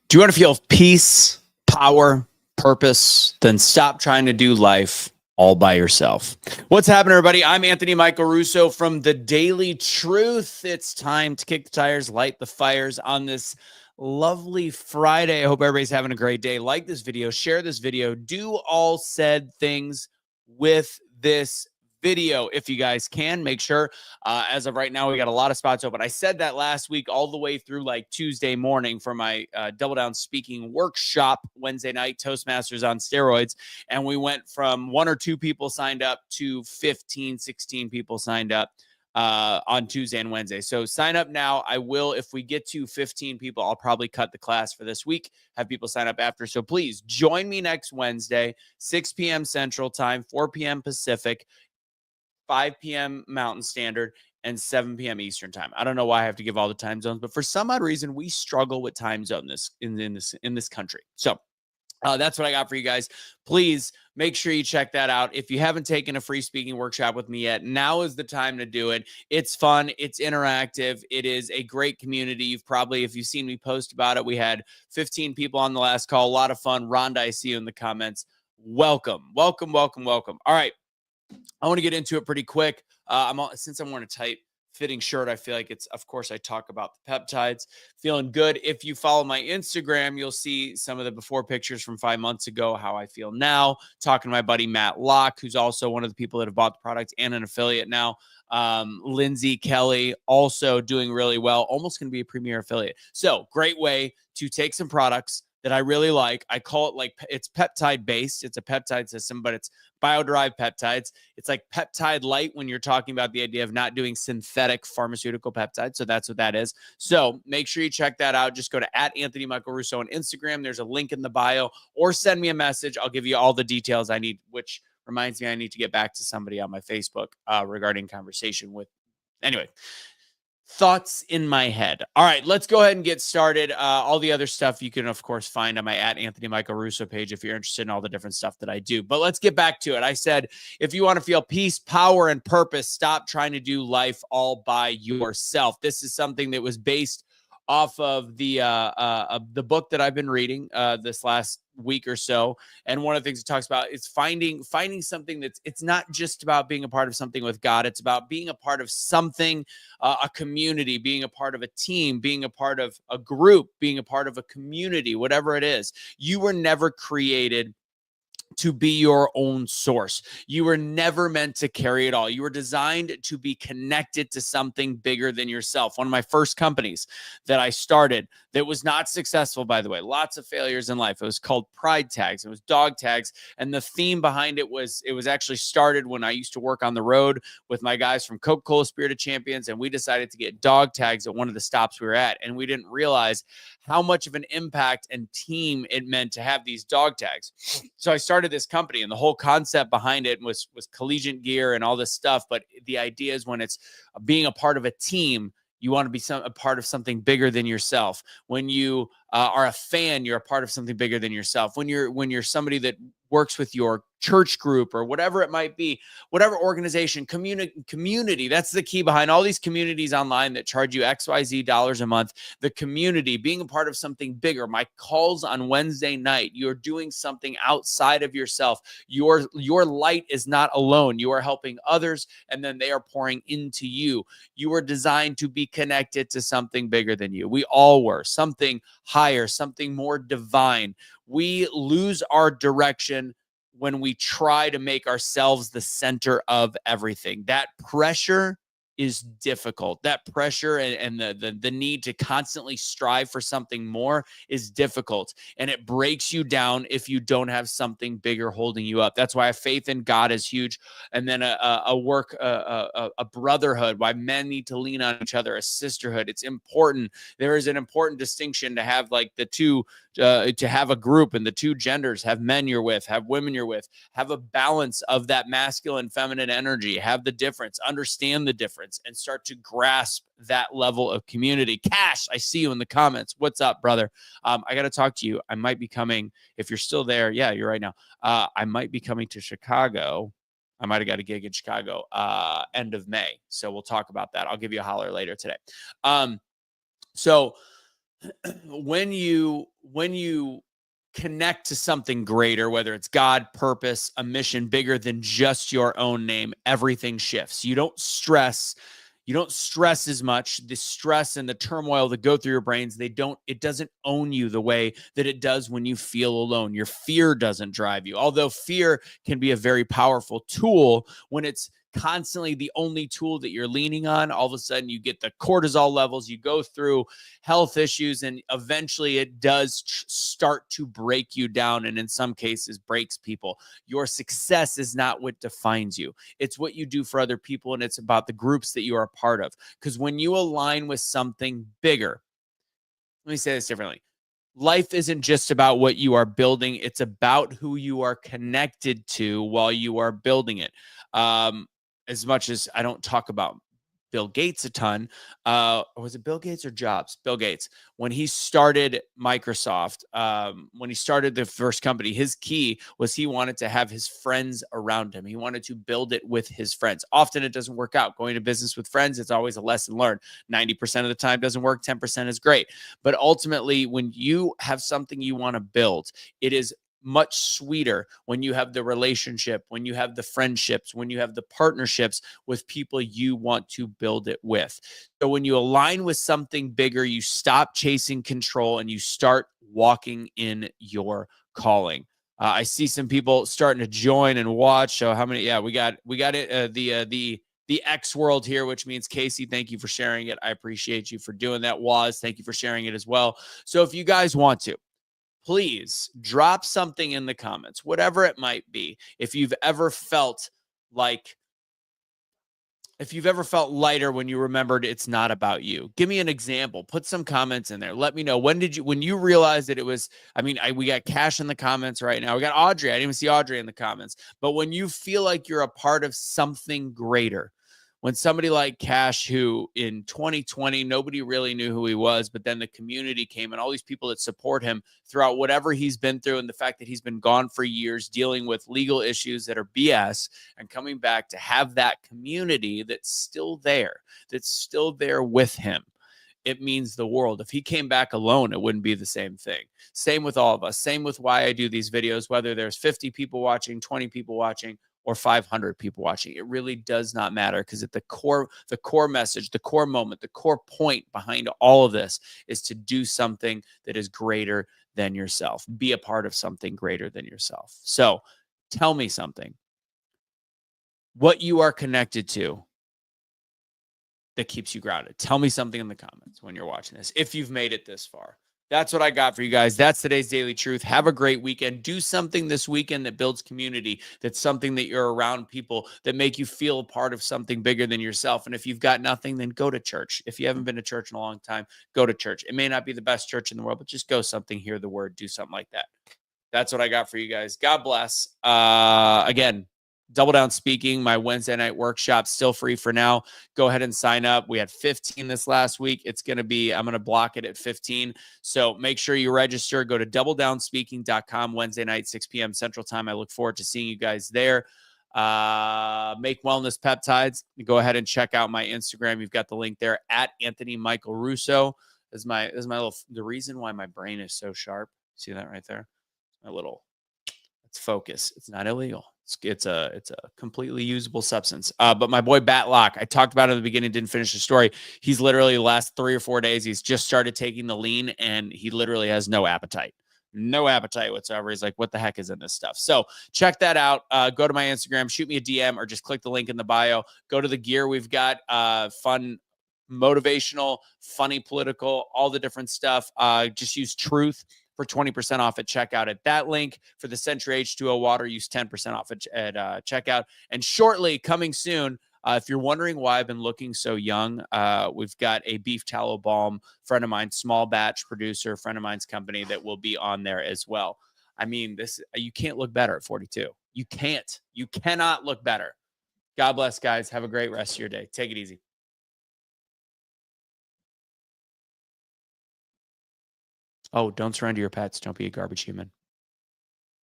Do you want to feel peace, power, purpose? Then stop trying to do life all by yourself. What's happening, everybody? I'm Anthony Michael Russo from The Daily Truth. It's time to kick the tires, light the fires on this lovely Friday. I hope everybody's having a great day. Like this video, share this video, do all said things with this video if you guys can. Make sure as of right now we got a lot of spots open. I said that last week all the way through like Tuesday morning for my Double Down Speaking workshop Wednesday night, Toastmasters on steroids, and we went from 1 or 2 people signed up to 15, 16 people signed up on Tuesday and Wednesday. So sign up now. I will, if we get to 15 people, I'll probably cut the class for this week, have people sign up after. So please join me next Wednesday, 6 p.m. Central Time, 4 p.m. Pacific, 5 p.m. Mountain Standard, and 7 p.m. Eastern Time. I don't know why I have to give all the time zones, but for some odd reason, we struggle with time zone in this country. So that's what I got for you guys. Please make sure you check that out. If you haven't taken a free speaking workshop with me yet, now is the time to do it. It's fun. It's interactive. It is a great community. If you've seen me post about it, we had 15 people on the last call. A lot of fun. Rhonda, I see you in the comments. Welcome. Welcome. All right. I want to get into it pretty quick. Since I'm wearing a tight fitting shirt, I feel like of course, I talk about the peptides. Feeling good. If you follow my Instagram, you'll see some of the before pictures from 5 months ago, how I feel now. Talking to my buddy Matt Locke, who's also one of the people that have bought the product and an affiliate now. Lindsay Kelly, also doing really well, almost going to be a premier affiliate. So great way to take some products that I really like. I call it it's peptide based. It's a peptide system, but it's bio-derived peptides. It's like peptide light when you're talking about the idea of not doing synthetic pharmaceutical peptides. So that's what that is. So make sure you check that out. Just go to @AnthonyMichaelRusso on Instagram. There's a link in the bio, or send me a message. I'll give you all the details I need, which reminds me I need to get back to somebody on my Facebook regarding conversation with. Anyway, thoughts in my head. All right, let's go ahead and get started. All the other stuff you can, of course, find on my @AnthonyMichaelRusso page if you're interested in all the different stuff that I do. But let's get back to it. I said, if you want to feel peace, power, and purpose, stop trying to do life all by yourself. This is something that was based off of the book that I've been reading this last week or so. And one of the things it talks about is finding something it's not just about being a part of something with God. It's about being a part of something, a community, being a part of a team, being a part of a group, being a part of a community, whatever it is. You were never created to be your own source. You were never meant to carry it all. You were designed to be connected to something bigger than yourself. One of my first companies that I started that was not successful, by the way, lots of failures in life. It was called Pride Tags. It was dog tags. And the theme behind it was actually started when I used to work on the road with my guys from Coca-Cola Spirit of Champions. And we decided to get dog tags at one of the stops we were at. And we didn't realize how much of an impact and team it meant to have these dog tags. So I started this company, and the whole concept behind it was collegiate gear and all this stuff. But the idea is, when it's being a part of a team, you want to be a part of something bigger than yourself. When you are a fan, you're a part of something bigger than yourself. When you're somebody that works with your church group or whatever it might be, whatever organization, community, that's the key behind all these communities online that charge you XYZ dollars a month. The community, being a part of something bigger. My calls on Wednesday night, you're doing something outside of yourself. Your light is not alone. You are helping others, and then they are pouring into you. You were designed to be connected to something bigger than you. We all were. Something higher, something more divine. We lose our direction when we try to make ourselves the center of everything. That pressure is difficult. That pressure and the need to constantly strive for something more is difficult. And it breaks you down if you don't have something bigger holding you up. That's why faith in God is huge. And then a brotherhood, why men need to lean on each other, a sisterhood. It's important. There is an important distinction to have like the two, to have a group and the two genders, have men you're with, have women you're with, have a balance of that masculine, feminine energy, have the difference, understand the difference, and start to grasp that level of community. Cash, I see you in the comments. What's up, brother? I got to talk to you. I might be coming, if you're still there. Yeah, you're right now. I might be coming to Chicago. I might have got a gig in Chicago end of May. So we'll talk about that. I'll give you a holler later today. So when you connect to something greater, whether it's God, purpose, a mission bigger than just your own name, everything shifts. You don't stress as much. The stress and the turmoil that go through your brains, it doesn't own you the way that it does when you feel alone. Your fear doesn't drive you. Although fear can be a very powerful tool, when it's constantly the only tool that you're leaning on, all of a sudden you get the cortisol levels, you go through health issues, and eventually it does start to break you down, and in some cases breaks people. Your success is not what defines you. It's what you do for other people, and it's about the groups that you are a part of. Because when you align with something bigger, let me say this differently. Life isn't just about what you are building, it's about who you are connected to while you are building it. As much as I don't talk about Bill Gates a ton, or was it Bill Gates or Jobs? Bill Gates. When he started Microsoft, when he started the first company, his key was he wanted to have his friends around him. He wanted to build it with his friends. Often it doesn't work out. Going to business with friends, it's always a lesson learned. 90% of the time doesn't work, 10% is great. But ultimately, when you have something you want to build, it is much sweeter when you have the relationship, when you have the friendships, when you have the partnerships with people you want to build it with. So when you align with something bigger, you stop chasing control and you start walking in your calling. I see some people starting to join and watch. So how many? Yeah, we got it. The X world here, which means Casey, thank you for sharing it. I appreciate you for doing that. Waz, thank you for sharing it as well. So if you guys want to, please drop something in the comments, whatever it might be. Like, if you've ever felt lighter when you remembered it's not about you, give me an example. Put some comments in there. Let me know, when you realized that it was, we got Cash in the comments right now. We got Audrey. I didn't even see Audrey in the comments. But when you feel like you're a part of something greater, when somebody like Cash, who in 2020, nobody really knew who he was, but then the community came and all these people that support him throughout whatever he's been through, and the fact that he's been gone for years dealing with legal issues that are BS, and coming back to have that community that's still there with him, it means the world. If he came back alone, it wouldn't be the same thing. Same with all of us. Same with why I do these videos, whether there's 50 people watching, 20 people watching, or 500 people watching. It really does not matter, because at the core message, the core moment, the core point behind all of this is to do something that is greater than yourself. Be a part of something greater than yourself. So tell me something. What you are connected to that keeps you grounded. Tell me something in the comments when you're watching this, if you've made it this far. That's what I got for you guys. That's today's Daily Truth. Have a great weekend. Do something this weekend that builds community. That's something that you're around people that make you feel a part of something bigger than yourself. And if you've got nothing, then go to church. If you haven't been to church in a long time, go to church. It may not be the best church in the world, but just go something, hear the word, do something like that. That's what I got for you guys. God bless. Again, Double Down Speaking, my Wednesday night workshop, still free for now. Go ahead and sign up. We had 15 this last week. I'm going to block it at 15. So make sure you register. Go to doubledownspeaking.com Wednesday night, 6 p.m. Central Time. I look forward to seeing you guys there. Make Wellness Peptides. Go ahead and check out my Instagram. You've got the link there at Anthony Michael Russo. This is my the reason why my brain is so sharp. See that right there? It's focus. It's not illegal. It's a completely usable substance. But my boy Batlock, I talked about it in the beginning, didn't finish the story. He's literally the last 3 or 4 days, he's just started taking the lean, and he literally has no appetite whatsoever. He's like, what the heck is in this stuff? So check that out. Go to my Instagram, shoot me a DM, or just click the link in the bio. Go to the gear we've got. Fun, motivational, funny, political, all the different stuff. Just use truth for 20% off at checkout at that link. For the Century H2O water, use 10% off at checkout. And shortly, coming soon, if you're wondering why I've been looking so young, we've got a beef tallow balm, friend of mine, small batch producer, friend of mine's company, that will be on there as well. You can't look better at 42. You cannot look better. God bless, guys. Have a great rest of your day. Take it easy. Oh, don't surrender your pets. Don't be a garbage human.